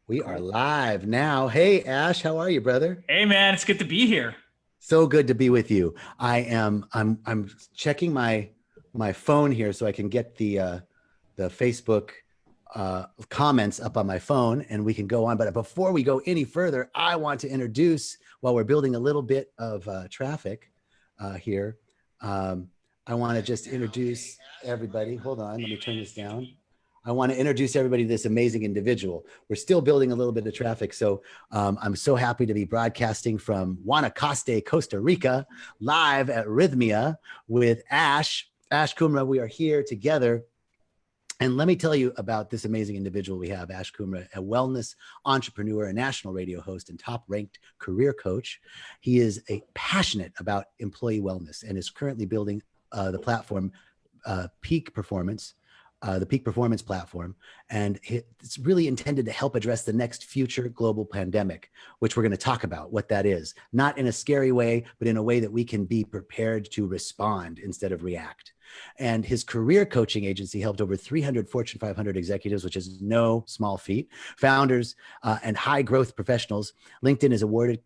We are Cool. live now. Hey Ash, how are you, brother? Hey man, it's good to be here. So good to be with you. I'm checking my phone here so I can get the Facebook comments up on my phone and we can go on. But before we go any further, I want to introduce while we're building a little bit of traffic here. Um, I want to just introduce everybody. Hold on, let me turn this down. I want to introduce everybody to this amazing individual. We're still building a little bit of traffic. So I'm so happy to be broadcasting from Guanacaste, Costa Rica, live at Rythmia with Ash Kumra. We are here together. And let me tell you about this amazing individual we have, Ash Kumra, a wellness entrepreneur, a national radio host, and top ranked career coach. He is passionate about employee wellness and is currently building the platform Peak Performance, the Peak Performance platform. And it's really intended to help address the next future global pandemic, which we're going to talk about what that is, not in a scary way, but in a way that we can be prepared to respond instead of react. And his career coaching agency helped over 300 Fortune 500 executives, which is no small feat, founders, and high growth professionals. LinkedIn has awarded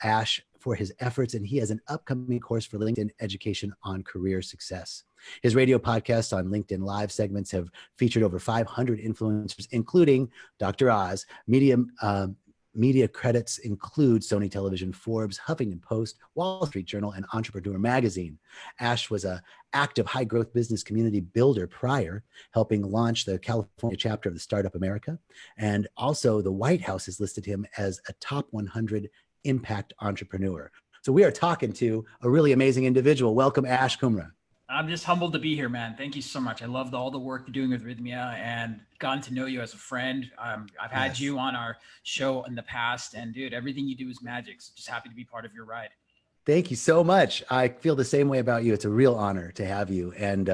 Ash for his efforts, and he has an upcoming course for LinkedIn education on career success. His radio podcasts on LinkedIn Live segments have featured over 500 influencers, including Dr. Oz. Media credits include Sony Television, Forbes, Huffington Post, Wall Street Journal, and Entrepreneur Magazine. Ash was an active high-growth business community builder prior, helping launch the California chapter of the Startup America. And also the White House has listed him as a top 100 impact entrepreneur. So we are talking to a really amazing individual. Welcome, Ash Kumra. I'm just humbled to be here, man. Thank you so much. I love all the work you're doing with Rythmia and gotten to know you as a friend. I've had Yes. you on our show in the past, and dude, everything you do is magic. So just happy to be part of your ride. Thank you so much. I feel the same way about you. It's a real honor to have you, and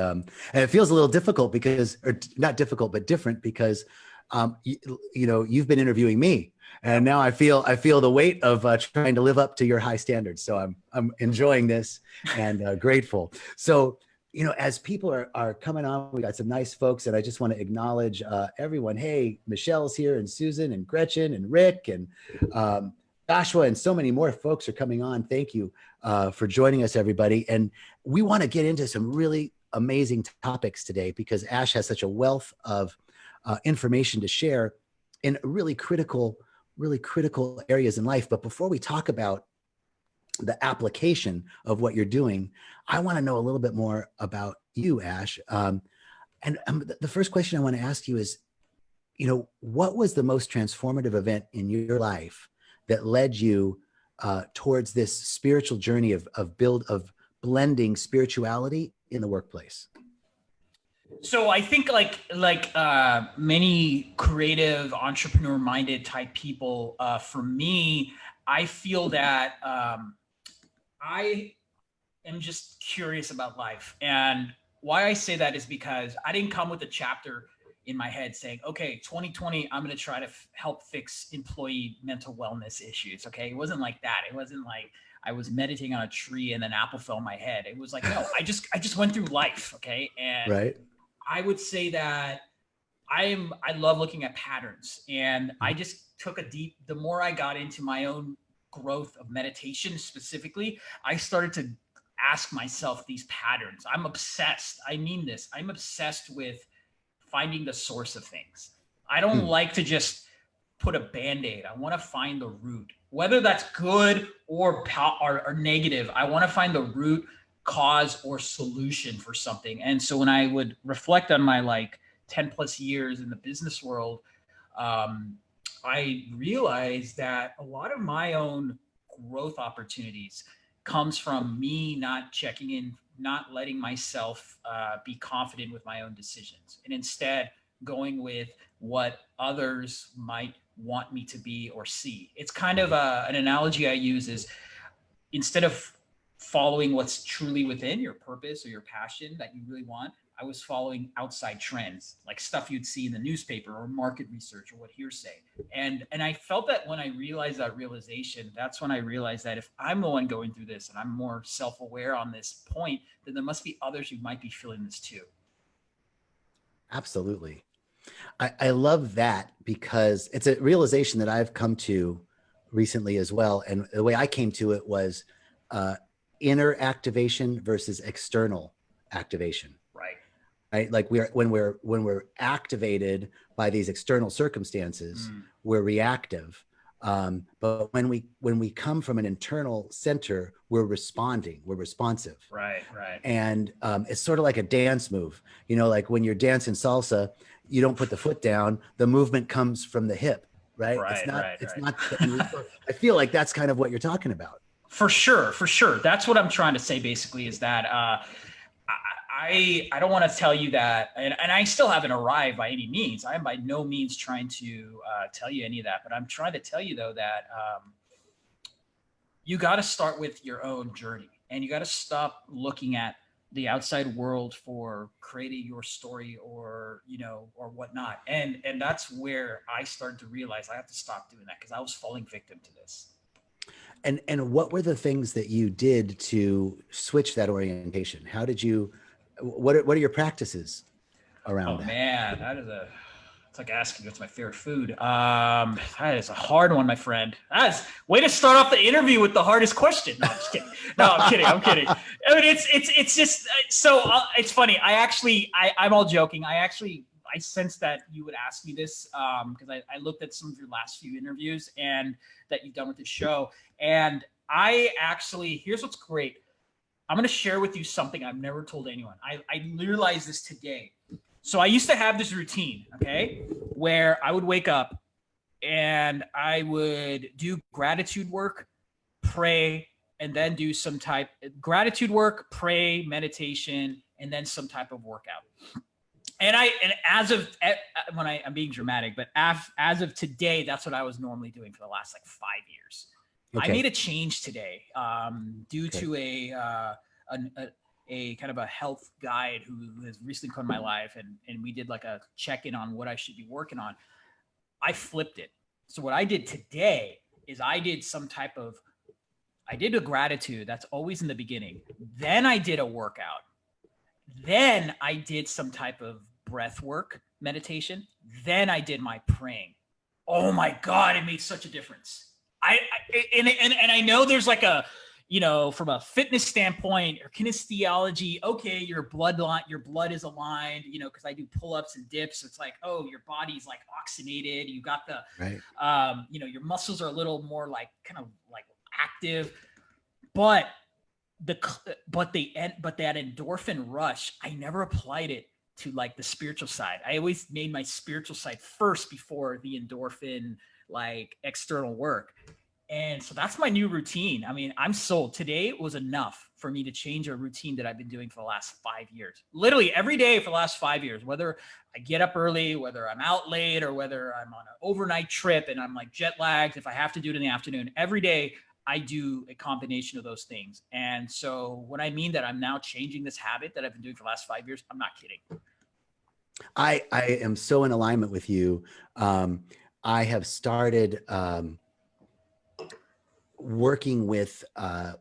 it feels a little difficult because, or not difficult, but different because, you, you know, you've been interviewing me, and Yep. now I feel the weight of trying to live up to your high standards. So I'm enjoying this and grateful. So as people are coming on, we got some nice folks, and I just want to acknowledge everyone. Hey, Michelle's here, and Susan, and Gretchen, and Rick, and Joshua, and so many more folks are coming on. Thank you for joining us, everybody. And we want to get into some really amazing topics today because Ash has such a wealth of information to share in really critical areas in life. But before we talk about the application of what you're doing, I want to know a little bit more about you, Ash. The first question I want to ask you is, what was the most transformative event in your life that led you towards this spiritual journey of blending spirituality in the workplace? So I think like many creative entrepreneur minded type people, for me, I feel that I am just curious about life. And why I say that is because I didn't come with a chapter in my head saying, okay, 2020, I'm going to try to help fix employee mental wellness issues. Okay. It wasn't like that. It wasn't like I was meditating on a tree and an apple fell on my head. It was like, no, I just went through life. Okay. And Right. I would say that I love looking at patterns, and I just took the more I got into my own growth of meditation specifically, I started to ask myself these patterns. I'm obsessed. I mean this. I'm obsessed with finding the source of things. I don't Hmm. like to just put a band-aid. I want to find the root, whether that's good or negative. I want to find the root cause or solution for something. And so when I would reflect on my like 10 plus years in the business world, um, I realized that a lot of my own growth opportunities comes from me not checking in, not letting myself be confident with my own decisions, and instead going with what others might want me to be or see. It's kind of an analogy I use is instead of following what's truly within your purpose or your passion that you really want, I was following outside trends, like stuff you'd see in the newspaper or market research or what hearsay. And I felt that when I realized that realization, that's when I realized that if I'm the one going through this and I'm more self-aware on this point, then there must be others who might be feeling this too. Absolutely. I love that because it's a realization that I've come to recently as well. And the way I came to it was uh, inner activation versus external activation. Right. Right, like when we're activated by these external circumstances, Mm. we're reactive. But when we come from an internal center, we're responding, we're responsive. Right. Right. And it's sort of like a dance move, you know, like when you're dancing salsa, you don't put the foot down, the movement comes from the hip, right? Right. It's Right. not I feel like that's kind of what you're talking about. For sure. For sure. That's what I'm trying to say basically is that I don't want to tell you that, and I still haven't arrived by any means. I am by no means trying to tell you any of that, but I'm trying to tell you though that you got to start with your own journey, and you got to stop looking at the outside world for creating your story or or whatnot. And that's where I started to realize I have to stop doing that because I was falling victim to this. And what were the things that you did to switch that orientation? How did you, what are your practices Oh around that? man, it's like asking what's my favorite food. That is a hard one, my friend. That's way to start off the interview with the hardest question. No, I'm just kidding. No, I'm kidding. I'm kidding. I mean, it's just so it's funny. I'm all joking. I sensed that you would ask me this because I looked at some of your last few interviews and that you've done with the show. And here's what's great. I'm going to share with you something I've never told anyone. I realized this today. So I used to have this routine, okay, where I would wake up and I would do gratitude work, pray, and then do some type gratitude work, pray, meditation, and then some type of workout. And I'm being dramatic, but as of today, that's what I was normally doing for the last like 5 years. Okay. I made a change today due to a kind of a health guide who has recently come in my life, and we did like a check-in on what I should be working on. I flipped it. So what I did today is I did a gratitude. That's always in the beginning. Then I did a workout. Then I did some type of breath work meditation. Then I did my praying. Oh my God, it made such a difference. And I know there's like a, from a fitness standpoint or kinestheology, okay, your blood is aligned, because I do pull-ups and dips. So it's like, oh, your body's like oxygenated. You got the, right. Your muscles are a little more like kind of like active, but that endorphin rush, I never applied it to like the spiritual side. I always made my spiritual side first before the endorphin, like external work. And so that's my new routine. I mean, I'm sold. Today was enough for me to change a routine that I've been doing for the last 5 years. Literally every day for the last 5 years, whether I get up early, whether I'm out late, or whether I'm on an overnight trip and I'm like jet lagged, if I have to do it in the afternoon, every day I do a combination of those things. And so when I mean that I'm now changing this habit that I've been doing for the last 5 years, I'm not kidding. I am so in alignment with you. I have started working with a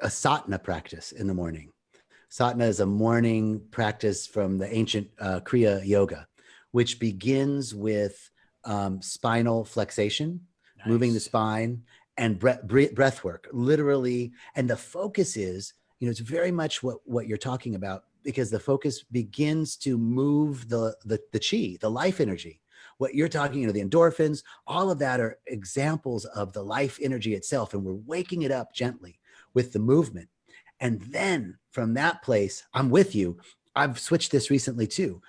sadhana practice in the morning. Sadhana is a morning practice from the ancient Kriya yoga, which begins with spinal flexation, nice. Moving the spine, and breath work, literally. And the focus is, it's very much what you're talking about, because the focus begins to move the chi, the life energy. What you're talking, the endorphins, all of that are examples of the life energy itself. And we're waking it up gently with the movement. And then from that place, I'm with you. I've switched this recently too,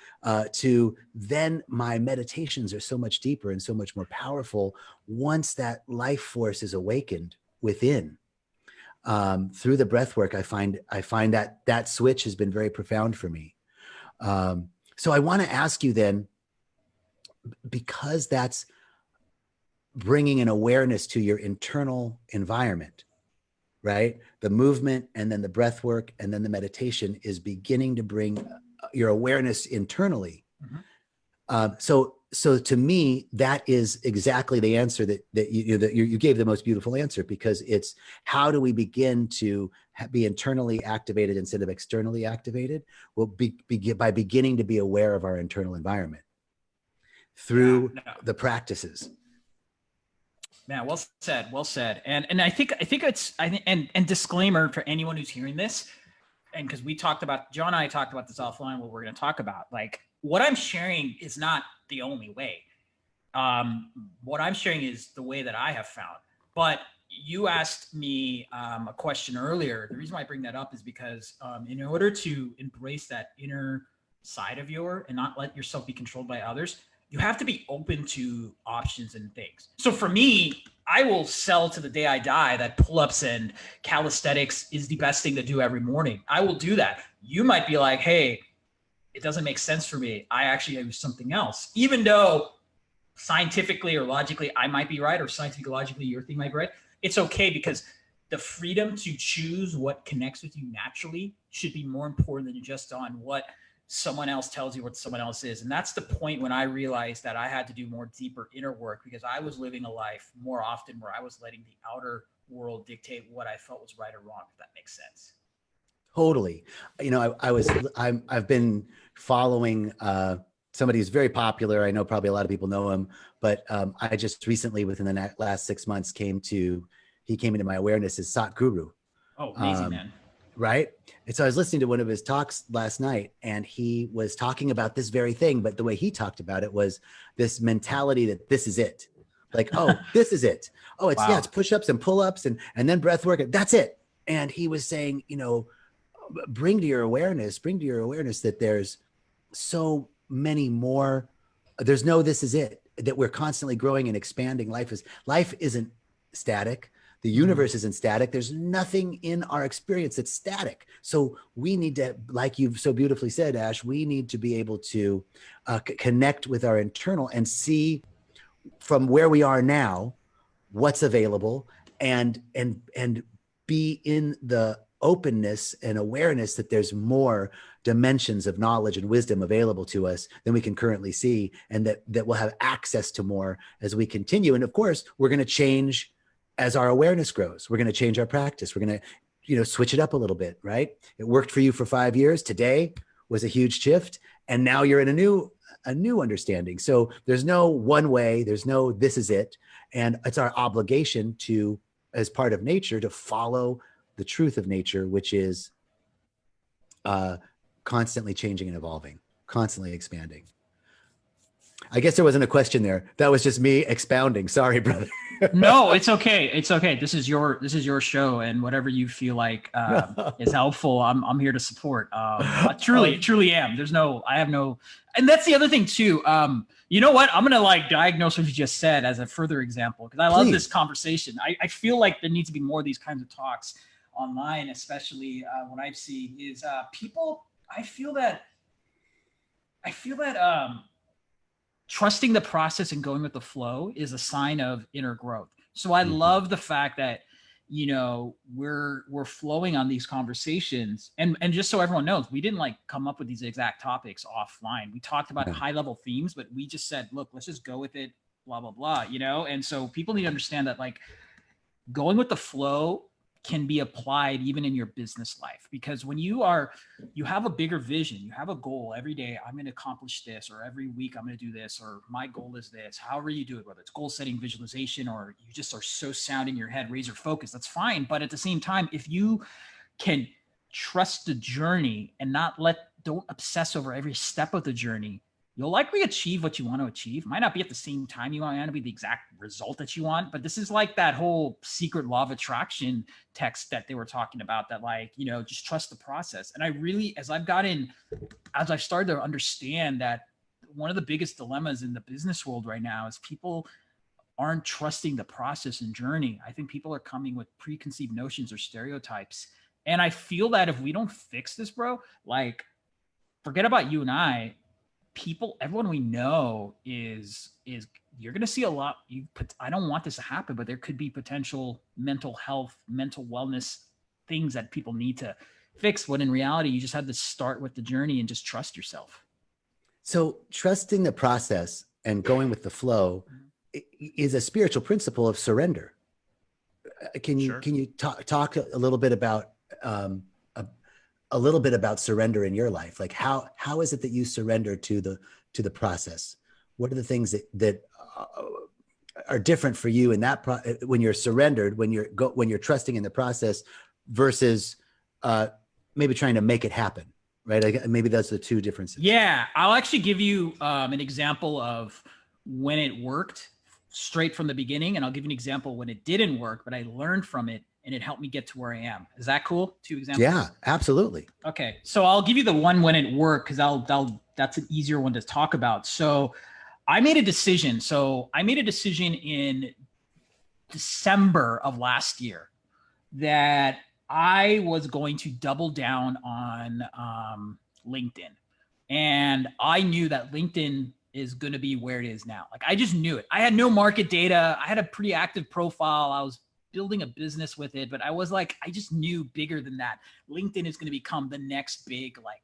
to then my meditations are so much deeper and so much more powerful once that life force is awakened within. Through the breath work, I find that switch has been very profound for me. So I want to ask you then, because that's bringing an awareness to your internal environment, right? The movement and then the breath work and then the meditation is beginning to bring your awareness internally. Mm-hmm. So to me, that is exactly the answer that you gave, the most beautiful answer, because it's how do we begin to be internally activated instead of externally activated? Well, by beginning to be aware of our internal environment. through no. the practices. Man, well said, well said. And I think and disclaimer for anyone who's hearing this, and because John and I talked about this offline, what we're going to talk about, like what I'm sharing is not the only way. What I'm sharing is the way that I have found. But you asked me a question earlier. The reason why I bring that up is because in order to embrace that inner side of yours and not let yourself be controlled by others, you have to be open to options and things. So for me, I will sell to the day I die that pull-ups and calisthenics is the best thing to do every morning. I will do that. You might be like, hey, it doesn't make sense for me. I actually do something else. Even though scientifically or logically I might be right, or scientifically, logically your thing might be right, it's okay, because the freedom to choose what connects with you naturally should be more important than just on what someone else tells you what someone else is. And that's the point when I realized that I had to do more deeper inner work, because I was living a life more often where I was letting the outer world dictate what I felt was right or wrong, if that makes sense. Totally. You know, I've been following somebody who's very popular. I know probably a lot of people know him, but I just recently, within the last 6 months, he came into my awareness as Satguru. Oh, amazing, man. Right. And so I was listening to one of his talks last night, and he was talking about this very thing, but the way he talked about it was this mentality that this is it. Like, oh, this is it. Oh, it's, wow. Yeah, it's push-ups and pull-ups and then breath work. That's it. And he was saying, you know, bring to your awareness that there's so many more. There's no, this is it, that we're constantly growing and expanding. Life isn't static. The universe isn't static. There's nothing in our experience that's static. So we need to, like you've so beautifully said, Ash, we need to be able to connect with our internal and see from where we are now, what's available, and be in the openness and awareness that there's more dimensions of knowledge and wisdom available to us than we can currently see, and that we'll have access to more as we continue. And of course, we're going to change as our awareness grows. We're going to change our practice. We're going to, you know, switch it up a little bit, right? It worked for you for 5 years. Today was a huge shift, and now you're in a new understanding. So there's no one way. There's no this is it, and it's our obligation to, as part of nature, to follow the truth of nature, which is constantly changing and evolving, constantly expanding. I guess there wasn't a question there. That was just me expounding. Sorry, brother. No, it's okay. It's okay. This is your show, and whatever you feel like is helpful, I'm here to support. I truly am. And that's the other thing too. You know what? I'm gonna diagnose what you just said as a further example, because I love this conversation. I feel like there needs to be more of these kinds of talks online, especially what I've seen is people. I feel that trusting the process and going with the flow is a sign of inner growth. So I love the fact that, you know, we're flowing on these conversations, and just so everyone knows, we didn't come up with these exact topics offline. We talked about high level themes, but we just said, look, let's just go with it, blah, blah, blah, you know? And so people need to understand that going with the flow can be applied even in your business life, because when you have a bigger vision, you have a goal every day, I'm going to accomplish this, or every week I'm going to do this, or my goal is this, however you do it, whether it's goal setting, visualization, or you just are so sound in your head, razor focus, that's fine. But at the same time, if you can trust the journey and don't obsess over every step of the journey, you'll likely achieve what you want to achieve. Might not be at the same time you want to be the exact result that you want, but this is like that whole secret law of attraction text that they were talking about, that just trust the process. And I really, as I've started to understand that one of the biggest dilemmas in the business world right now is people aren't trusting the process and journey. I think people are coming with preconceived notions or stereotypes. And I feel that if we don't fix this, bro, forget about you and I, everyone we know is you're going to see a lot. I don't want this to happen, but there could be potential mental health, mental wellness things that people need to fix, when in reality, you just have to start with the journey and just trust yourself. So trusting the process and going with the flow is a spiritual principle of surrender. Can you talk a little bit about surrender in your life? How is it that you surrender to the process? what are the things that are different for you in that when you're surrendered, when you're trusting in the process versus maybe trying to make it happen, right? Like maybe that's the two differences. Yeah, I'll actually give you an example of when it worked straight from the beginning, and I'll give you an example when it didn't work, but I learned from it and it helped me get to where I am. Is that cool? Two examples? Yeah, absolutely. Okay, so I'll give you the one when it worked because that's an easier one to talk about. So I made a decision. In December of last year that I was going to double down on LinkedIn. And I knew that LinkedIn is going to be where it is now. Like I just knew it. I had no market data. I had a pretty active profile. I was building a business with it, but I was like, I just knew bigger than that. LinkedIn is going to become the next big like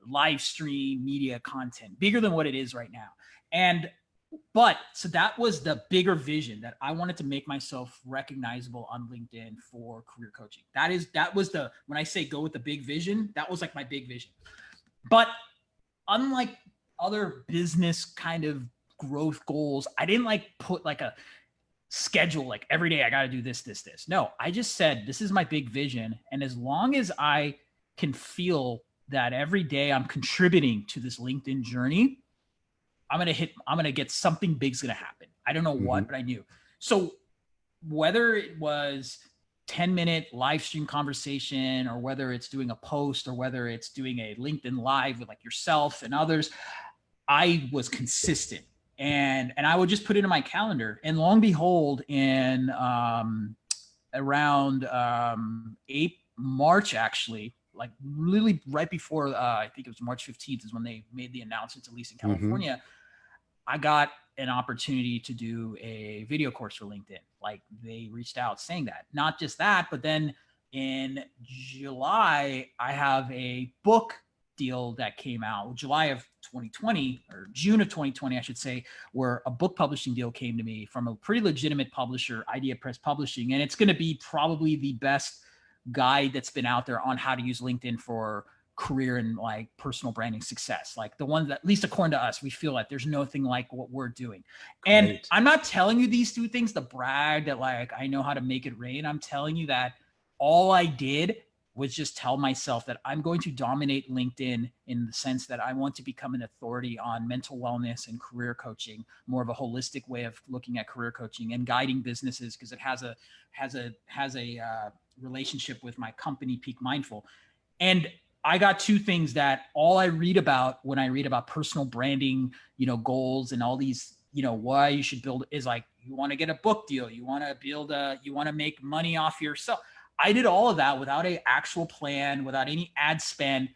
live stream media content, bigger than what it is right now. So that was the bigger vision, that I wanted to make myself recognizable on LinkedIn for career coaching. When I say go with the big vision, that was like my big vision. But unlike other business kind of growth goals, I didn't like put like a schedule, like every day I got to do this. No, I just said, this is my big vision. And as long as I can feel that every day I'm contributing to this LinkedIn journey, I'm going to get something big's going to happen. I don't know what, but I knew. So whether it was 10-minute live stream conversation, or whether it's doing a post, or whether it's doing a LinkedIn live with like yourself and others, I was consistent, and I would just put it in my calendar. And lo and behold, in around March, actually, like literally right before, I think it was March 15th is when they made the announcements, at least in California, I got an opportunity to do a video course for LinkedIn. Like they reached out saying that. Not just that, but then in July, I have a book deal that came out, July of 2020, or June of 2020, I should say, where a book publishing deal came to me from a pretty legitimate publisher, Idea Press Publishing. And it's going to be probably the best guide that's been out there on how to use LinkedIn for career and like personal branding success. Like the one that, at least according to us, we feel like there's nothing like what we're doing. And Great. I'm not telling you these two things to brag that like I know how to make it rain. I'm telling you that all I did was just tell myself that I'm going to dominate LinkedIn in the sense that I want to become an authority on mental wellness and career coaching, more of a holistic way of looking at career coaching and guiding businesses, because it has a relationship with my company, Peak Mindful. And I got two things that all I read about when I read about personal branding, goals and all these, why you should build is like, you want to get a book deal. You want to make money off yourself. I did all of that without an actual plan, without any ad spend.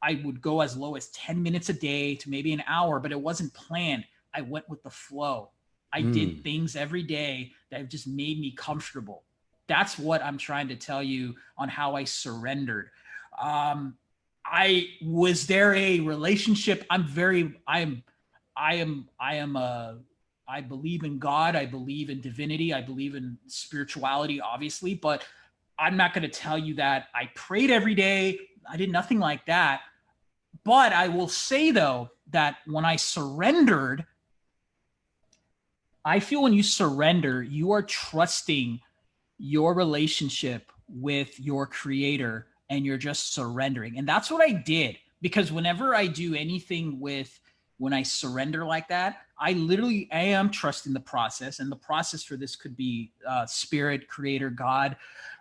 I would go as low as 10 minutes a day to maybe an hour, but it wasn't planned. I went with the flow. I did things every day that just made me comfortable. That's what I'm trying to tell you on how I surrendered. Was there a relationship? I believe in God. I believe in divinity. I believe in spirituality, obviously, but I'm not going to tell you that I prayed every day. I did nothing like that. But I will say though, that when I surrendered, I feel when you surrender, you are trusting your relationship with your creator, and you're just surrendering. And that's what I did, because whenever I do anything when I surrender like that, I am trusting the process. And the process for this could be spirit, creator, God,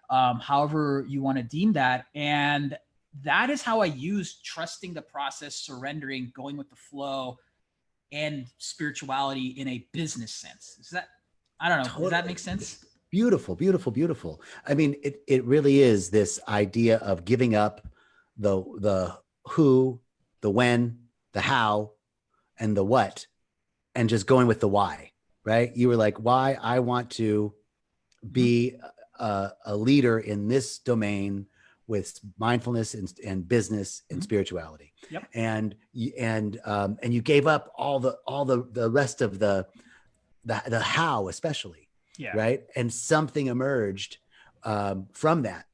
however you want to deem that. And that is how I use trusting the process, surrendering, going with the flow, and spirituality in a business sense. I don't know. Totally. Does that make sense? Beautiful, beautiful, beautiful. I mean, it really is this idea of giving up the who, the when, the how, and the what, and just going with the why, right? You were like, why? I want to be a leader in this domain with mindfulness and business and spirituality. Yep. And you gave up all the rest of the how, especially. Yeah. Right. And something emerged from that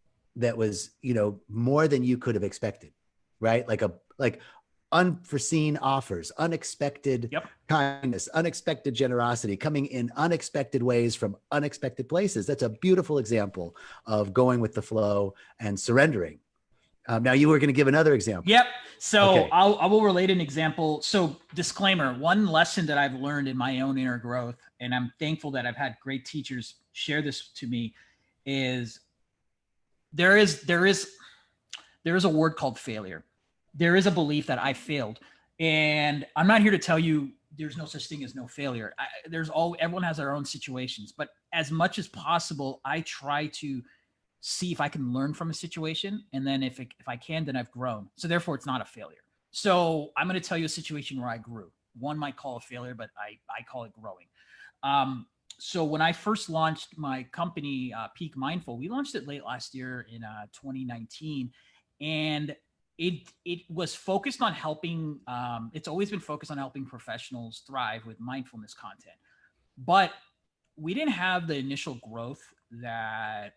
was, more than you could have expected. Right. Like unforeseen offers, unexpected Yep. kindness, unexpected generosity, coming in unexpected ways from unexpected places. That's a beautiful example of going with the flow and surrendering. Now you were going to give another example. Yep. So Okay. I will relate an example. So disclaimer, one lesson that I've learned in my own inner growth, and I'm thankful that I've had great teachers share this to me, is there is a word called failure. There is a belief that I failed. And I'm not here to tell you there's no such thing as no failure. Everyone has their own situations, but as much as possible, I try to see if I can learn from a situation. And then if I can, then I've grown. So therefore it's not a failure. So I'm going to tell you a situation where I grew. One might call a failure, but I call it growing. So when I first launched my company, Peak Mindful, we launched it late last year in 2019, and it was focused on helping. It's always been focused on helping professionals thrive with mindfulness content, but we didn't have the initial growth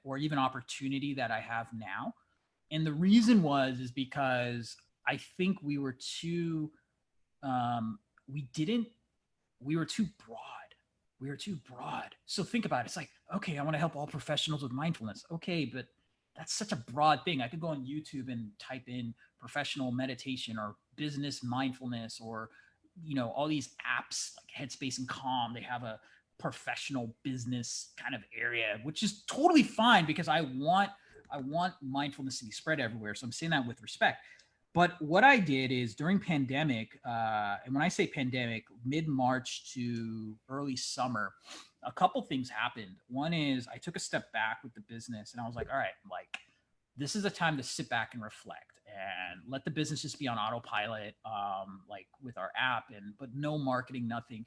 or even opportunity that I have now. And the reason is because I think we were too broad. We were too broad. So think about it. It's like, okay, I want to help all professionals with mindfulness. Okay, but that's such a broad thing. I could go on YouTube and type in professional meditation or business mindfulness, or, all these apps like Headspace and Calm. They have a professional business kind of area, which is totally fine because I want mindfulness to be spread everywhere. So I'm saying that with respect. But what I did is during pandemic, and when I say pandemic, mid-March to early summer, a couple things happened. One is I took a step back with the business, and I was like, all right, like, this is a time to sit back and reflect and let the business just be on autopilot, like with our app, but no marketing, nothing.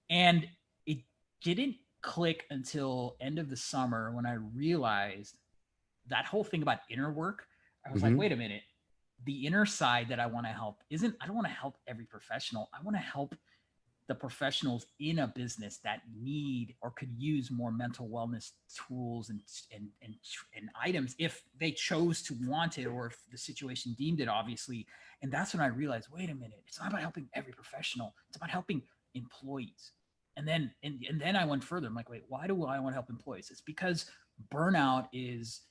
And it didn't click until end of the summer when I realized that whole thing about inner work. I was like, wait a minute. The inner side that I want to help I don't want to help every professional. I want to help the professionals in a business that need or could use more mental wellness tools and items if they chose to want it, or if the situation deemed it, obviously. And that's when I realized, wait a minute, it's not about helping every professional. It's about helping employees. And then I went further. I'm like, wait, why do I want to help employees? It's because burnout is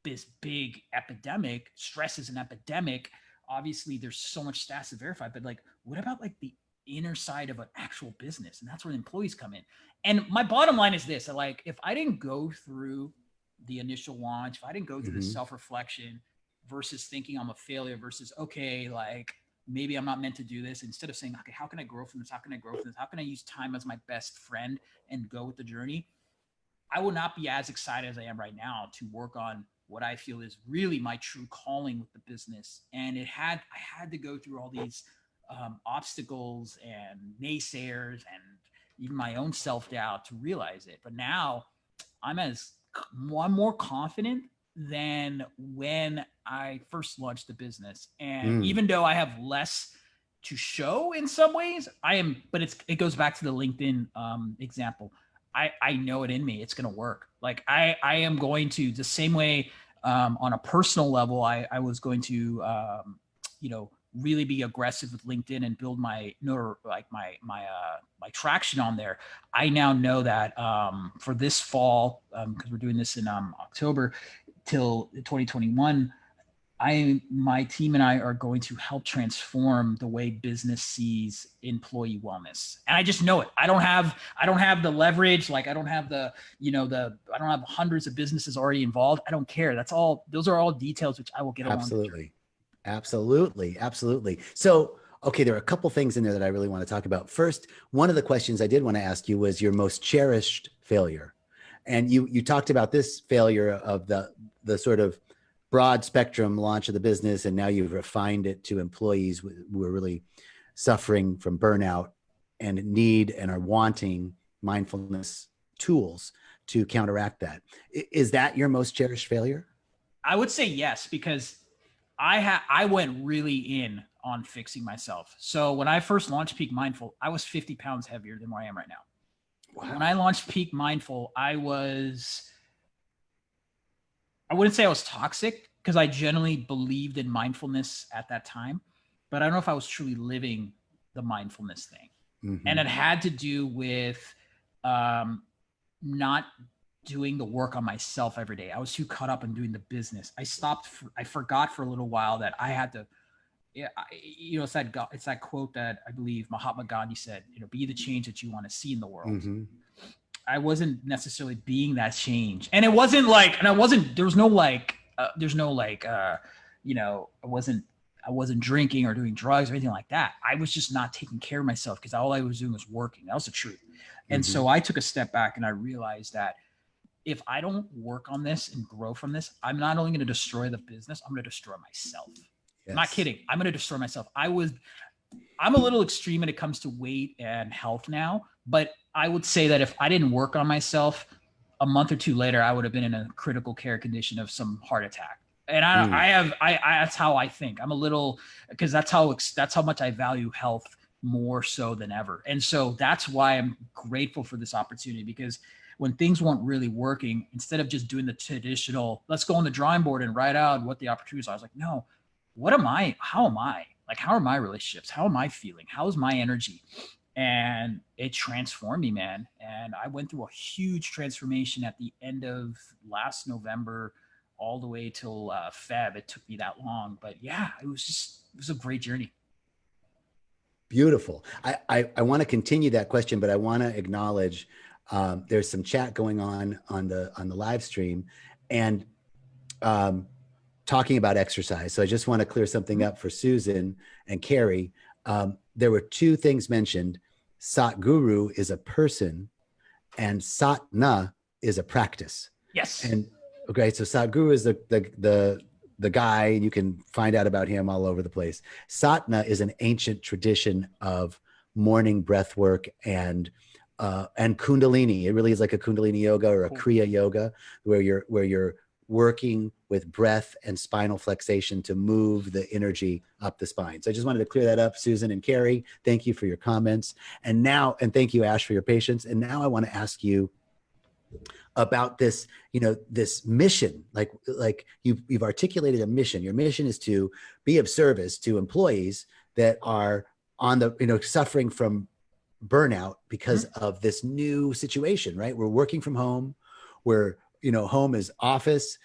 this big epidemic. Stress is an epidemic. Obviously, there's so much stats to verify, but like, what about like the inner side of an actual business? And that's where employees come in. And my bottom line is this: like, if I didn't go through the initial launch, if I didn't go through the self-reflection versus thinking I'm a failure versus, okay, like, maybe I'm not meant to do this, instead of saying, okay, how can I grow from this? How can I grow from this? How can I use time as my best friend and go with the journey? I would not be as excited as I am right now to work on what I feel is really my true calling with the business. And I had to go through all these obstacles and naysayers and even my own self-doubt to realize it. But now I'm more confident than when I first launched the business. And even though I have less to show in some ways, but it goes back to the LinkedIn example. I know it in me. It's going to work. Like I am going to, the same way on a personal level, I was going to, really be aggressive with LinkedIn and build my traction on there. I now know that for this fall, because we're doing this in October till 2021, my team and I are going to help transform the way business sees employee wellness. And I just know it. I don't have the leverage. Like I don't have I don't have hundreds of businesses already involved. I don't care. Those are all details, which I will get along. Absolutely. So, okay, there are a couple things in there that I really want to talk about. First, one of the questions I did want to ask you was your most cherished failure. And you talked about this failure of the sort of broad spectrum launch of the business, and now you've refined it to employees who are really suffering from burnout and need and are wanting mindfulness tools to counteract that. Is that your most cherished failure? I would say yes, because I went really in on fixing myself. So when I first launched Peak Mindful, I was 50 pounds heavier than where I am right now. Wow. When I launched Peak Mindful, I wouldn't say I was toxic, because I generally believed in mindfulness at that time. but I don't know if I was truly living the mindfulness thing. Mm-hmm. And it had to do with not doing the work on myself every day. I was too caught up in doing the business. I forgot for a little while that I had to, it's that quote that I believe Mahatma Gandhi said, be the change that you want to see in the world. Mm-hmm. I wasn't necessarily being that change. And it wasn't like, I wasn't drinking or doing drugs or anything like that. I was just not taking care of myself because all I was doing was working. That was the truth. And Mm-hmm. so I took a step back and I realized that if I don't work on this and grow from this, I'm not only going to destroy the business, I'm going to destroy myself. Yes. I'm not kidding. I'm going to destroy myself. I'm a little extreme when it comes to weight and health now, but I would say that if I didn't work on myself, a month or two later, I would have been in a critical care condition of some heart attack. And that's how I think. I'm a little, because that's how much I value health more so than ever. And so that's why I'm grateful for this opportunity, because when things weren't really working, instead of just doing the traditional, let's go on the drawing board and write out what the opportunities are, I was like, no, what am I? How am I? Like, how are my relationships? How am I feeling? How is my energy? And it transformed me, man. And I went through a huge transformation at the end of last November, all the way till Feb. It took me that long, but yeah, it was a great journey. Beautiful. I want to continue that question, but I want to acknowledge there's some chat going on the live stream, and talking about exercise. So I just want to clear something up for Susan and Carrie. There were two things mentioned. Satguru is a person and Satna is a practice. Yes. And okay, so Satguru is the guy, and you can find out about him all over the place. Satna is an ancient tradition of morning breath work and Kundalini. It really is like a Kundalini yoga or a Kriya yoga, where you're working with breath and spinal flexation to move the energy up the spine. So I just wanted to clear that up, Susan and Carrie. Thank you for your comments. And thank you, Ash, for your patience. And now I want to ask you about this, this mission. Like you've articulated a mission. Your mission is to be of service to employees that are on the, suffering from burnout because of this new situation, right? We're working from home. Home is office,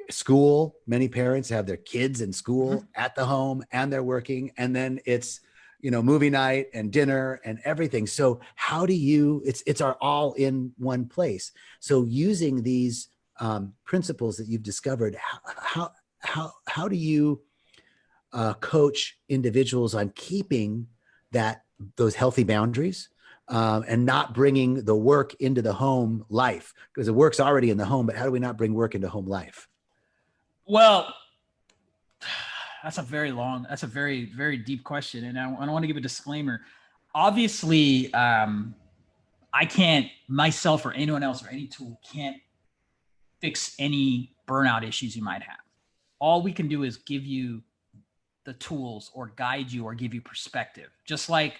school. Many parents have their kids in school at the home, and they're working. And then it's, movie night and dinner and everything. So how do you, it's our all in one place. So using these principles that you've discovered, how do you coach individuals on keeping those healthy boundaries and not bringing the work into the home life? Because the work's already in the home, but how do we not bring work into home life? Well, that's a very, very deep question. And I don't want to give a disclaimer. Obviously, I can't, myself or anyone else or any tool can't fix any burnout issues you might have. All we can do is give you the tools or guide you or give you perspective. Just like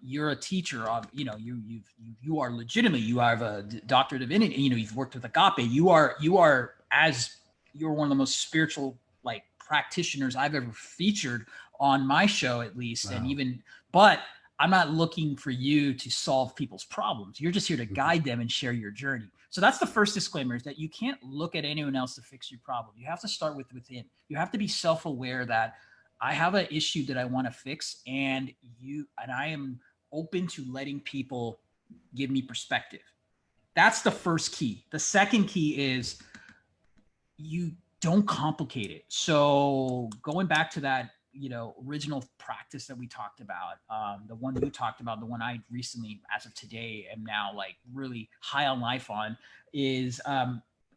you're a teacher of, you are legitimately, you have a doctorate of divinity, you've worked with Agape. You're one of the most spiritual practitioners I've ever featured on my show, at least. Wow. But I'm not looking for you to solve people's problems. You're just here to guide them and share your journey. So that's the first disclaimer, is that you can't look at anyone else to fix your problem. You have to start within. You have to be self-aware that I have an issue that I want to fix, and I am open to letting people give me perspective. That's the first key. The second key is you don't complicate it. So going back to that, original practice that we talked about, the one you talked about, the one I recently, as of today, am now really high on life on, is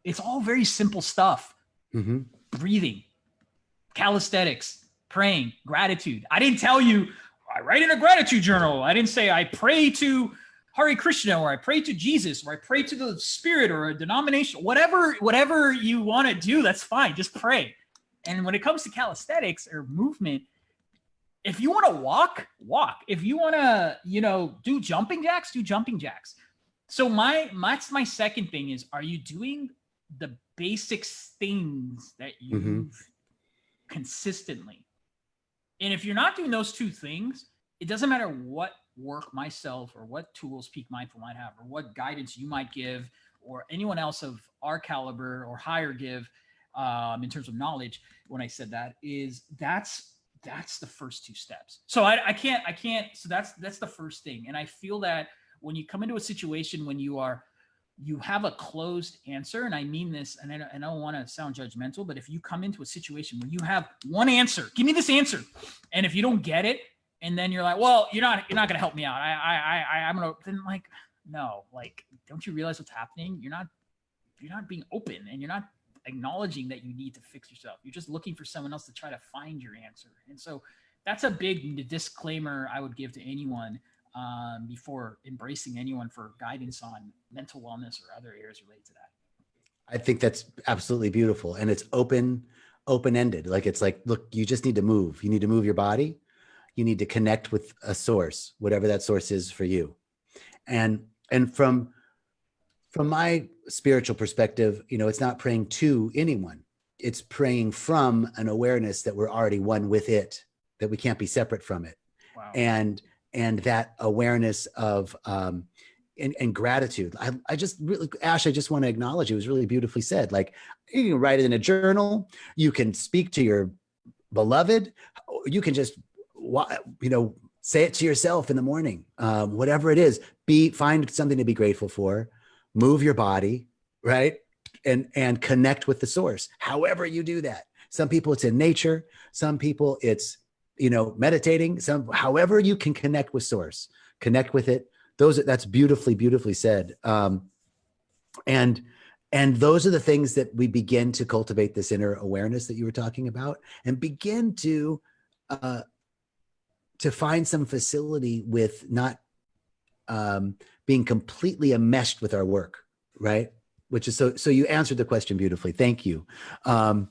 it's all very simple stuff. Breathing, calisthenics, praying, gratitude. I didn't tell you I write in a gratitude journal. I didn't say I pray to Hare Krishna, or I pray to Jesus, or I pray to the spirit, or a denomination, whatever you want to do, that's fine. Just pray. And when it comes to calisthenics or movement, if you want to walk. If you want to, do jumping jacks, do jumping jacks. So that's my second thing is, are you doing the basic things that you've consistently? And if you're not doing those two things, it doesn't matter what work myself or what tools Peak Mindful might have or what guidance you might give or anyone else of our caliber or higher give in terms of knowledge. When I said that is that's the first two steps. So I can't. So that's the first thing. And I feel that when you come into a situation when you have a closed answer, and I mean this, and I don't want to sound judgmental, but if you come into a situation where you have one answer, give me this answer, and if you don't get it, and then you're like, well, you're not going to help me out. I'm going to, then like, no, like, don't you realize what's happening? You're not being open, and you're not acknowledging that you need to fix yourself. You're just looking for someone else to try to find your answer. And so that's a big disclaimer I would give to anyone before embracing anyone for guidance on mental wellness or other areas related to that. I think that's absolutely beautiful. And it's open-ended. Like, it's like, look, you just need to move. You need to move your body. You need to connect with a source, whatever that source is for you. And from my spiritual perspective, it's not praying to anyone. It's praying from an awareness that we're already one with it, that we can't be separate from it. Wow. And that awareness of and gratitude. I just really, Ash, I just want to acknowledge, it was really beautifully said. Like, you can write it in a journal, you can speak to your beloved, you can just say it to yourself in the morning. Whatever it is, find something to be grateful for, move your body, right? And connect with the source. However you do that. Some people it's in nature, some people it's meditating, however you can connect with source, connect with it. That's beautifully said. And those are the things that we begin to cultivate, this inner awareness that you were talking about, and begin to find some facility with not being completely enmeshed with our work, right? Which is so you answered the question beautifully. Thank you. And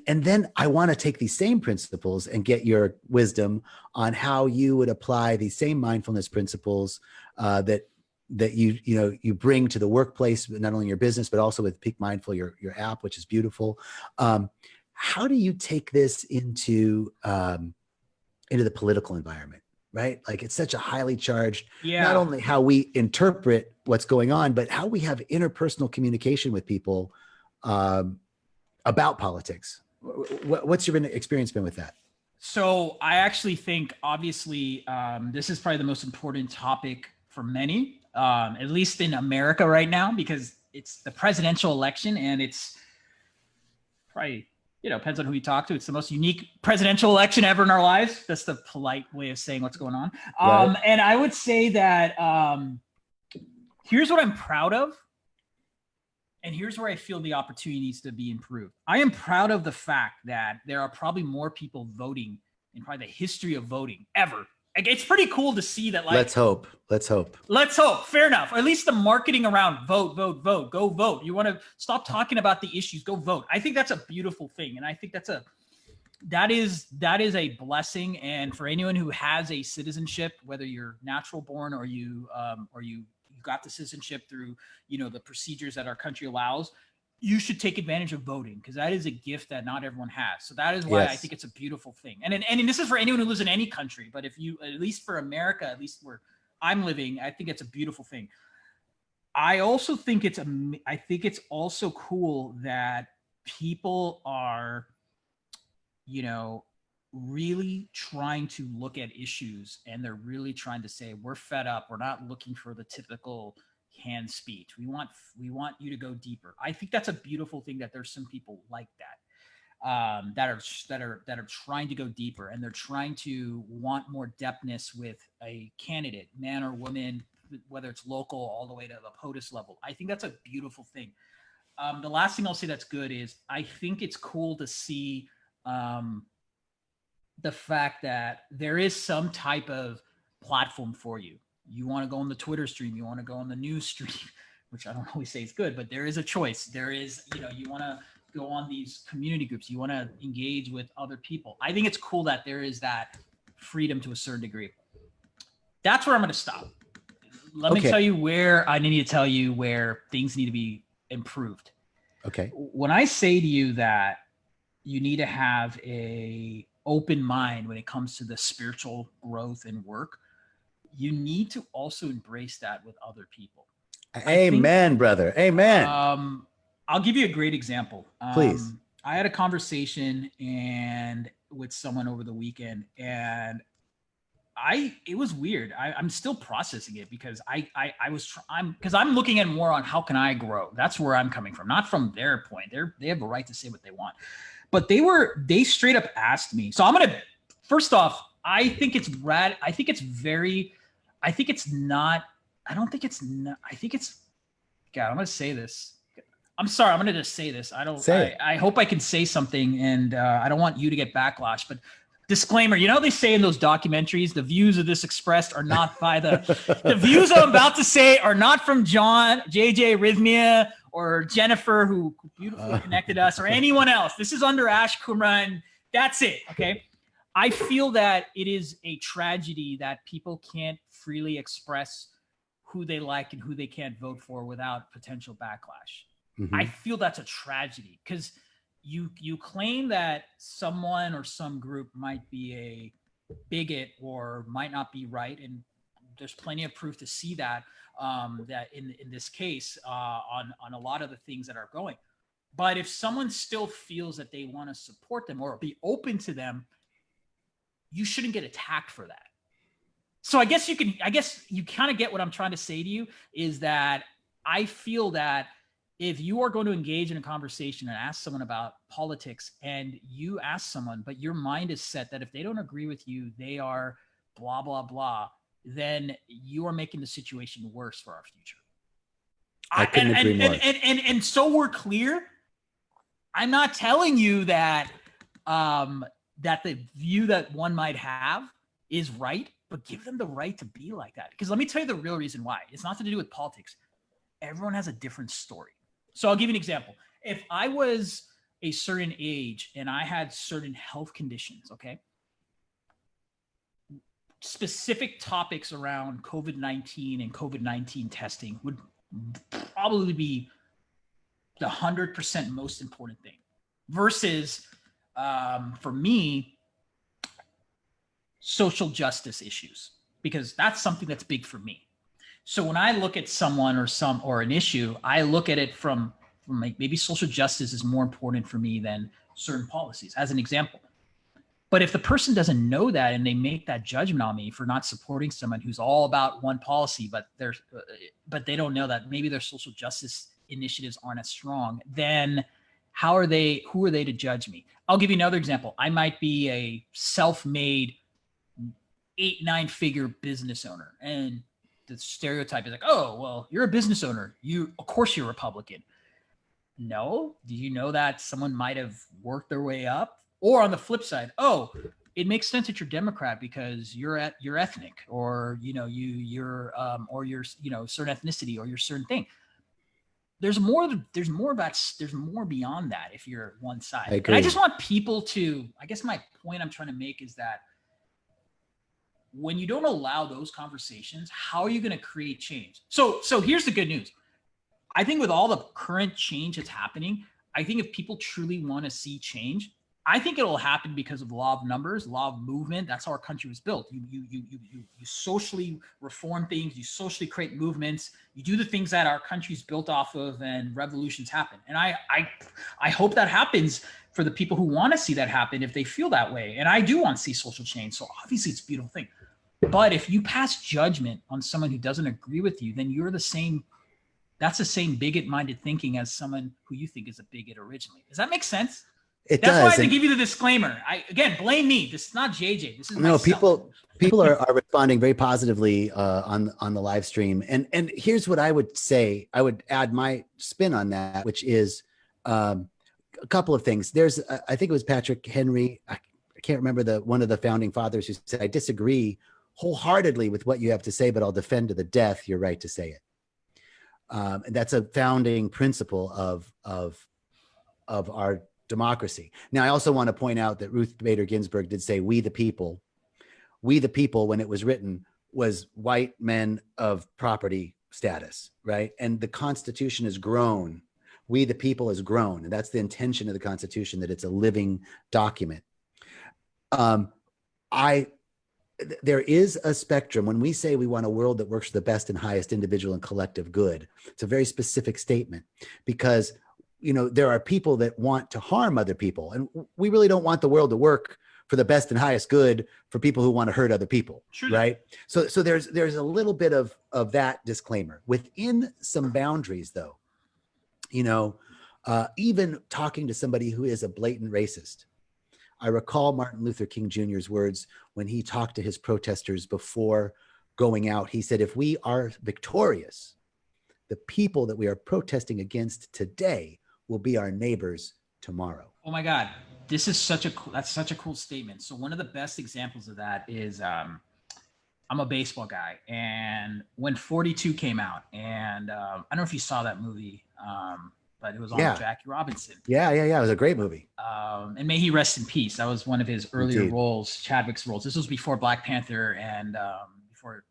then I want to take these same principles and get your wisdom on how you would apply these same mindfulness principles that you bring to the workplace, not only your business, but also with Peak Mindful, your app, which is beautiful. How do you take this into the political environment, right? Like, it's such a highly charged, not only how we interpret what's going on, but how we have interpersonal communication with people about politics. What's your experience been with that? So I actually think, obviously, this is probably the most important topic for many, at least in America right now, because it's the presidential election, and it's probably, depends on who you talk to. It's the most unique presidential election ever in our lives. That's the polite way of saying what's going on. Right. And I would say that here's what I'm proud of. And here's where I feel the opportunity needs to be improved. I am proud of the fact that there are probably more people voting in probably the history of voting ever. Like, it's pretty cool to see that. Like, let's hope. Fair enough. Or at least the marketing around vote, go vote. You want to stop talking about the issues, go vote. I think that's a beautiful thing. And I think that is a blessing. And for anyone who has a citizenship, whether you're natural born or you got the citizenship through, the procedures that our country allows, you should take advantage of voting, because that is a gift that not everyone has. So that is why I think it's a beautiful thing. And this is for anyone who lives in any country, but if you, at least for America, at least where I'm living, I think it's a beautiful thing. I also think it's also cool that people are, really trying to look at issues, and they're really trying to say, we're fed up. We're not looking for the typical canned speech. We want you to go deeper. I think that's a beautiful thing, that there's some people like that, that are trying to go deeper, and they're trying to want more depthness with a candidate, man or woman, whether it's local all the way to the POTUS level. I think that's a beautiful thing. The last thing I'll say that's good is, I think it's cool to see the fact that there is some type of platform for you. You want to go on the Twitter stream, you want to go on the news stream, which I don't always say is good, but there is a choice. There is, you want to go on these community groups, you want to engage with other people. I think it's cool that there is that freedom to a certain degree. That's where I'm going to stop. Let me tell you where I need to tell you where things need to be improved. Okay. When I say to you that you need to have a open mind when it comes to the spiritual growth and work, you need to also embrace that with other people. Amen, brother. Amen. I'll give you a great example. Please. I had a conversation with someone over the weekend, and it was weird. I'm still processing it because I'm looking at more on how can I grow. That's where I'm coming from, not from their point. They have a right to say what they want, but they straight up asked me. So first off, I think it's rad. I think it's not, God, I'm going to say this. I'm sorry. I'm going to just say this. I hope I can say something, and I don't want you to get backlash, but disclaimer, they say in those documentaries, the views of this expressed are not by the views I'm about to say are not from John, JJ, Rythmia, or Jennifer, who beautifully connected us, or anyone else. This is under Ash Kumra, and that's it. Okay. I feel that it is a tragedy that people can't freely express who they like and who they can't vote for without potential backlash. Mm-hmm. I feel that's a tragedy because you claim that someone or some group might be a bigot or might not be right, and there's plenty of proof to see that that in this case on a lot of the things that are going. But if someone still feels that they want to support them or be open to them, you shouldn't get attacked for that. So I guess you kind of get what I'm trying to say to you, is that I feel that if you are going to engage in a conversation and ask someone about politics, and you ask someone, but your mind is set that if they don't agree with you, they are blah, blah, blah, then you are making the situation worse for our future. I couldn't agree more. And so we're clear. I'm not telling you that that the view that one might have is right, but give them the right to be like that. Because let me tell you the real reason why. It's nothing to do with politics. Everyone has a different story. So I'll give you an example. If I was a certain age and I had certain health conditions, okay, specific topics around COVID-19 and COVID-19 testing would probably be the 100% most important thing versus for me, social justice issues, because that's something that's big for me. So when I look at someone or an issue, I look at it from like maybe social justice is more important for me than certain policies, as an example. But if the person doesn't know that and they make that judgment on me for not supporting someone who's all about one policy, but they don't know that maybe their social justice initiatives aren't as strong, then who are they to judge me? I'll give you another example. I might be a self-made 8-9 figure business owner, and the stereotype is like, oh, well, you're a business owner. Of course you're Republican. No, do you know that someone might have worked their way up? Or on the flip side, oh, it makes sense that you're Democrat because you're ethnic, or you're certain ethnicity, or you're certain thing. There's more beyond that if you're one side. And I just want people to, I guess my point I'm trying to make is that when you don't allow those conversations, how are you going to create change? So here's the good news. I think with all the current change that's happening, I think if people truly want to see change, I think it'll happen because of the law of numbers, law of movement. That's how our country was built. You socially reform things, you socially create movements, you do the things that our country's built off of, and revolutions happen. And I hope that happens for the people who want to see that happen if they feel that way. And I do want to see social change. So obviously it's a beautiful thing. But if you pass judgment on someone who doesn't agree with you, then that's the same bigot-minded thinking as someone who you think is a bigot originally. Does that make sense? That's why I had to give you the disclaimer. Again, blame me. This is not JJ. This is myself. People are responding very positively on the live stream. And here's what I would say. I would add my spin on that, which is a couple of things. There's, I think it was Patrick Henry. I can't remember one of the founding fathers who said, I disagree wholeheartedly with what you have to say, but I'll defend to the death your right to say it. And that's a founding principle of our democracy. Now, I also want to point out that Ruth Bader Ginsburg did say, we the people, when it was written, was white men of property status, right? And the Constitution has grown. We the people has grown. And that's the intention of the Constitution, that it's a living document. Um, I there is a spectrum. When we say we want a world that works for the best and highest individual and collective good, it's a very specific statement, because there are people that want to harm other people, and we really don't want the world to work for the best and highest good for people who want to hurt other people. Sure. Right. So there's a little bit of that disclaimer within some boundaries, though. Even talking to somebody who is a blatant racist, I recall Martin Luther King Jr.'s words when he talked to his protesters before going out. He said, if we are victorious, the people that we are protesting against today will be our neighbors tomorrow. Oh my God. That's such a cool statement. So one of the best examples of that is, I'm a baseball guy, and when 42 came out, and I don't know if you saw that movie, but it was on Jackie Robinson. Yeah. It was a great movie. And may he rest in peace. That was one of his earlier roles, Chadwick's roles. This was before Black Panther and before,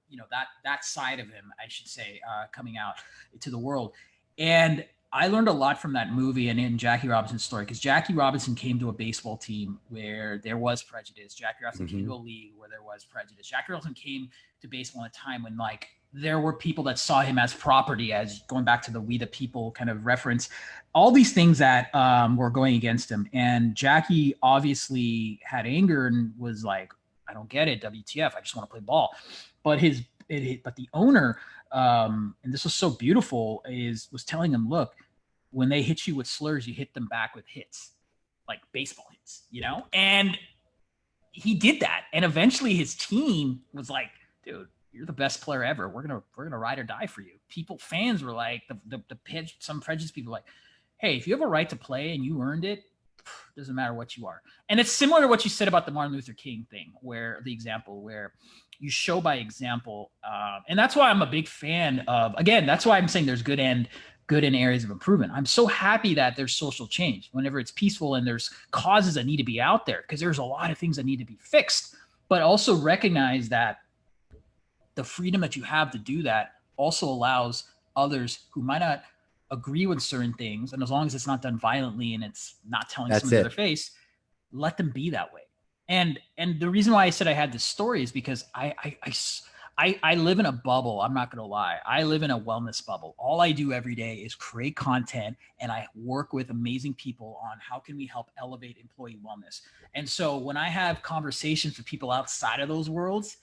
that side of him, I should say, coming out to the world. And I learned a lot from that movie and in Jackie Robinson's story, because Jackie Robinson came to a baseball team where there was prejudice. Jackie Robinson came to a league where there was prejudice. Jackie Robinson came to baseball at a time when, like, there were people that saw him as property, as going back to the We the People kind of reference, all these things that were going against him. And Jackie obviously had anger and was like, I don't get it, WTF, I just want to play ball. But but the owner, and this was so beautiful, was telling him, look, when they hit you with slurs, you hit them back with hits, like baseball hits, And he did that. And eventually his team was like, dude, you're the best player ever. We're gonna ride or die for you. Fans were like, the pitch, some prejudiced people were like, hey, if you have a right to play and you earned it, doesn't matter what you are. And it's similar to what you said about the Martin Luther King thing, where the example where you show by example. And that's why I'm a big fan of, again, that's why I'm saying there's good in areas of improvement. I'm so happy that there's social change whenever it's peaceful and there's causes that need to be out there, because there's a lot of things that need to be fixed, but also recognize that the freedom that you have to do that also allows others who might not agree with certain things, and as long as it's not done violently and it's not telling someone to their face, let them be that way. And the reason why I said I had this story is because I live in a bubble. I'm not going to lie. I live in a wellness bubble. All I do every day is create content, and I work with amazing people on how can we help elevate employee wellness. And so when I have conversations with people outside of those worlds,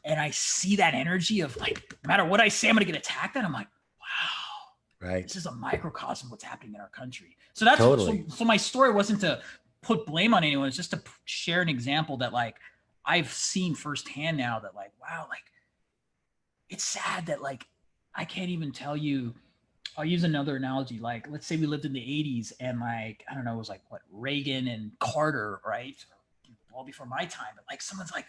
and I see that energy of, like, no matter what I say, I'm going to get attacked, and I'm like, wow, right, this is a microcosm of what's happening in our country. So that's totally. So my story wasn't to put blame on anyone. It's just to share an example that, like, I've seen firsthand now that, like, wow, like, it's sad that, like, I can't even tell you. I'll use another analogy. Like, let's say we lived in the 80s and, like, I don't know, it was like what, Reagan and Carter, right? All before my time. But, like, someone's like,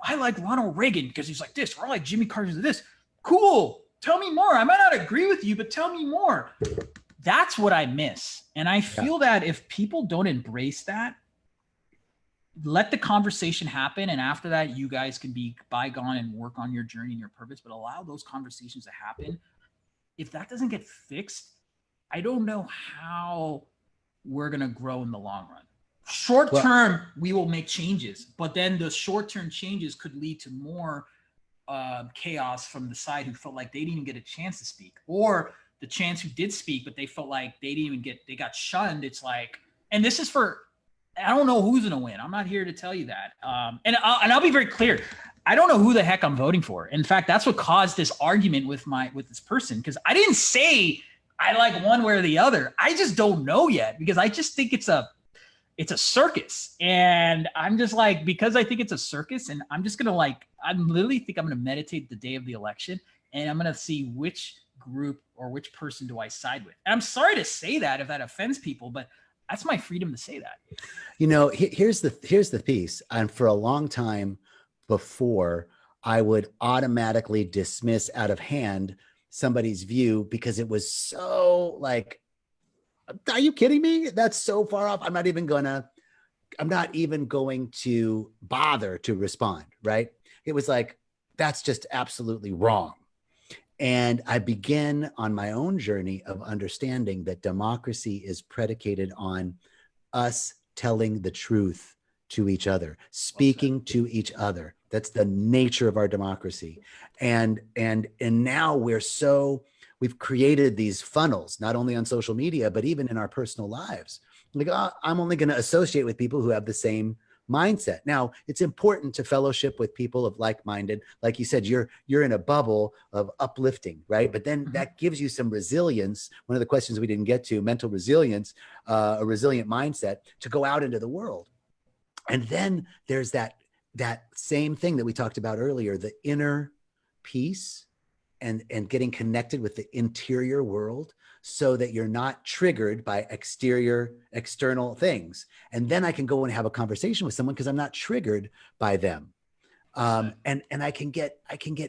I like Ronald Reagan because he's like this, or I like Jimmy Carter's this. Cool. Tell me more. I might not agree with you, but tell me more. That's what I miss. And I feel that if people don't embrace that, let the conversation happen. And after that, you guys can be bygone and work on your journey and your purpose, but allow those conversations to happen. If that doesn't get fixed, I don't know how we're going to grow in the long run. Short term, we will make changes, but then the short-term changes could lead to more chaos from the side who felt like they didn't even get a chance to speak, or the chance who did speak, but they felt like they got shunned. It's like, and this is for, I don't know who's going to win. I'm not here to tell you that. And I'll be very clear. I don't know who the heck I'm voting for. In fact, that's what caused this argument with this person, because I didn't say I like one way or the other. I just don't know yet, because I just think it's a circus. And I'm just like, because I think it's a circus, and I'm just going to I'm going to meditate the day of the election, and I'm going to see which group or which person do I side with. And I'm sorry to say that if that offends people, but that's my freedom to say that. Here's the piece. And for a long time before, I would automatically dismiss out of hand somebody's view because it was so like, are you kidding me? That's so far off. I'm not even going to bother to respond. Right. It was like, that's just absolutely wrong. And I began on my own journey of understanding that democracy is predicated on us telling the truth to each other, speaking to each other. That's the nature of our democracy. And now we've created these funnels, not only on social media, but even in our personal lives. Like, oh, I'm only going to associate with people who have the same mindset. Now, it's important to fellowship with people of like-minded. Like you said, you're in a bubble of uplifting, right? But then that gives you some resilience. One of the questions we didn't get to, mental resilience, a resilient mindset to go out into the world. And then there's that same thing that we talked about earlier, the inner peace and getting connected with the interior world so that you're not triggered by external things. And then I can go and have a conversation with someone because I'm not triggered by them. And I can get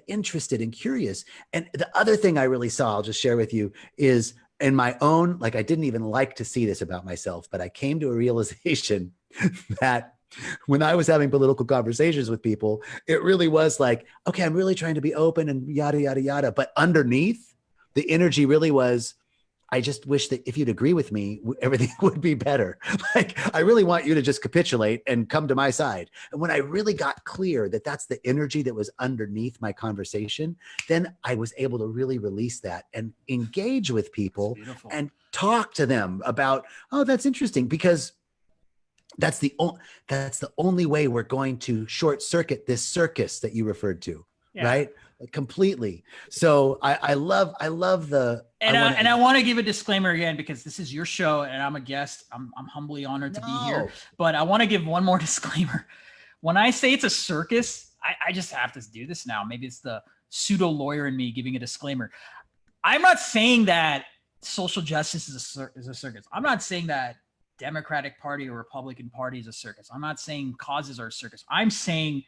interested and curious. And the other thing I really saw, I'll just share with you, is in my own, like, I didn't even like to see this about myself, but I came to a realization that when I was having political conversations with people, it really was like, okay, I'm really trying to be open and yada, yada, yada. But underneath, the energy really was, I just wish that if you'd agree with me, everything would be better. Like, I really want you to just capitulate and come to my side. And when I really got clear that that's the energy that was underneath my conversation, then I was able to really release that and engage with people and talk to them about, oh, that's interesting, because that's the only way we're going to short circuit this circus that you referred to, right? Completely. So I love the, I want to give a disclaimer again, because this is your show and I'm a guest. I'm humbly honored to be here, but I want to give one more disclaimer. When I say it's a circus, I just have to do this now. Maybe it's the pseudo lawyer in me giving a disclaimer. I'm not saying that social justice is a circus. I'm not saying that Democratic Party or Republican Party is a circus. I'm not saying causes are a circus. I'm saying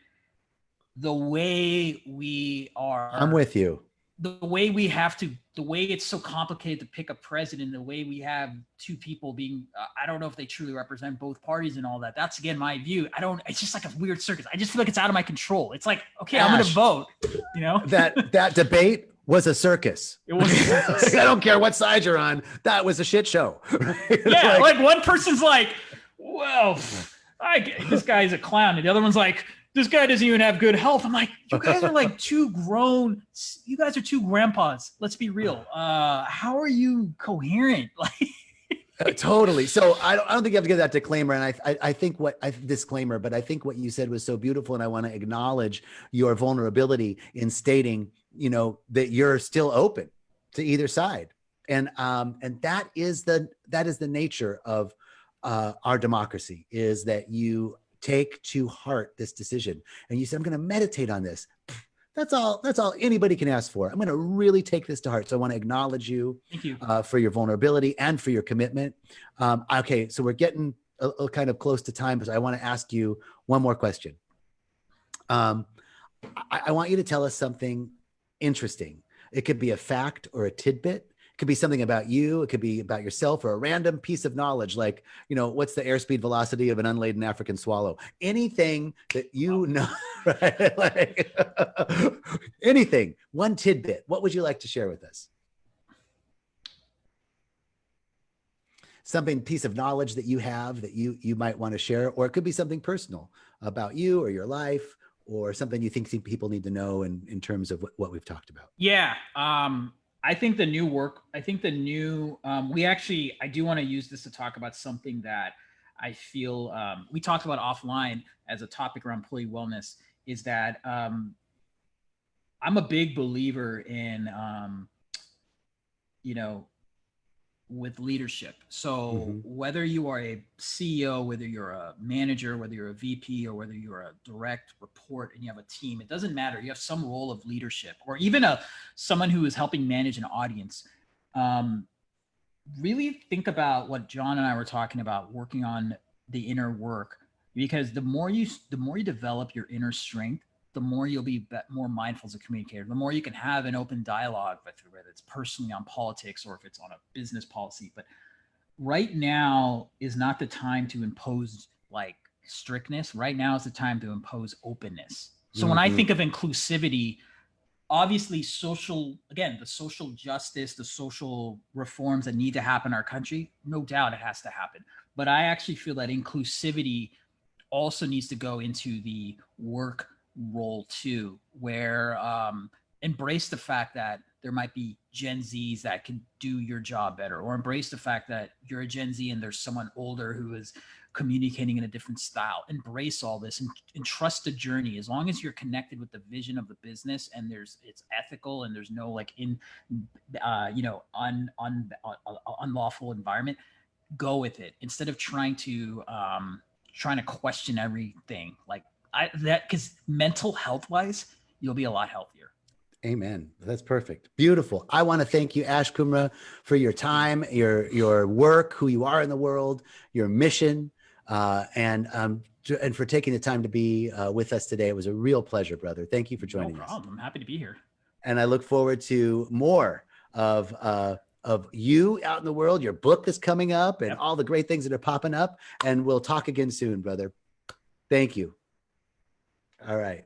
the way we are. I'm with you. The way we have to, the way it's so complicated to pick a president, the way we have two people being, I don't know if they truly represent both parties and all that. That's, again, my view. It's just like a weird circus. I just feel like it's out of my control. It's like, okay, Ash, I'm going to vote, you know? That debate was a circus. It was a circus. I don't care what side you're on. That was a shit show. Right? Yeah, like one person's like, well, this guy's a clown. And the other one's like, this guy doesn't even have good health. I'm like, you guys are like two grown, you guys are two grandpas. Let's be real. How are you coherent? Like, totally. So I don't think you have to give that disclaimer. And I think disclaimer, but I think what you said was so beautiful. And I want to acknowledge your vulnerability in stating, that you're still open to either side. And that is the nature of our democracy, is that you take to heart this decision. And you said, I'm going to meditate on this. That's all anybody can ask for. I'm going to really take this to heart. So I want to acknowledge you. Thank you. For your vulnerability and for your commitment. Okay. So we're getting a kind of close to time, but I want to ask you one more question. I want you to tell us something interesting. It could be a fact or a tidbit. It could be something about you. It could be about yourself, or a random piece of knowledge, like, what's the airspeed velocity of an unladen African swallow? Anything that you know, right? Like, anything, one tidbit. What would you like to share with us? Something, piece of knowledge that you have that you might want to share, or it could be something personal about you or your life, or something you think people need to know in terms of what we've talked about. Yeah. I think the new work, I do want to use this to talk about something that I feel we talked about offline as a topic around employee wellness, is that I'm a big believer in, with leadership. So whether you are a CEO, whether you're a manager, whether you're a VP, or whether you're a direct report and you have a team, it doesn't matter. You have some role of leadership, or even someone who is helping manage an audience. Really think about what John and I were talking about, working on the inner work, because the more you develop your inner strength, the more you'll be more mindful as a communicator, the more you can have an open dialogue, whether it's personally on politics or if it's on a business policy. But right now is not the time to impose like strictness. Right now is the time to impose openness. So when I think of inclusivity, obviously the social justice, the social reforms that need to happen in our country, no doubt it has to happen. But I actually feel that inclusivity also needs to go into the work role too, where embrace the fact that there might be Gen Zs that can do your job better, or embrace the fact that you're a Gen Z and there's someone older who is communicating in a different style. Embrace all this and trust the journey. As long as you're connected with the vision of the business and it's ethical and there's no like unlawful environment, go with it instead of trying to question everything because mental health wise, you'll be a lot healthier. Amen. That's perfect. Beautiful. I want to thank you, Ash Kumra, for your time, your work, who you are in the world, your mission, and for taking the time to be with us today. It was a real pleasure, brother. Thank you for joining us. No problem. I'm happy to be here. And I look forward to more of you out in the world, your book that's coming up, and all the great things that are popping up. And we'll talk again soon, brother. Thank you. All right.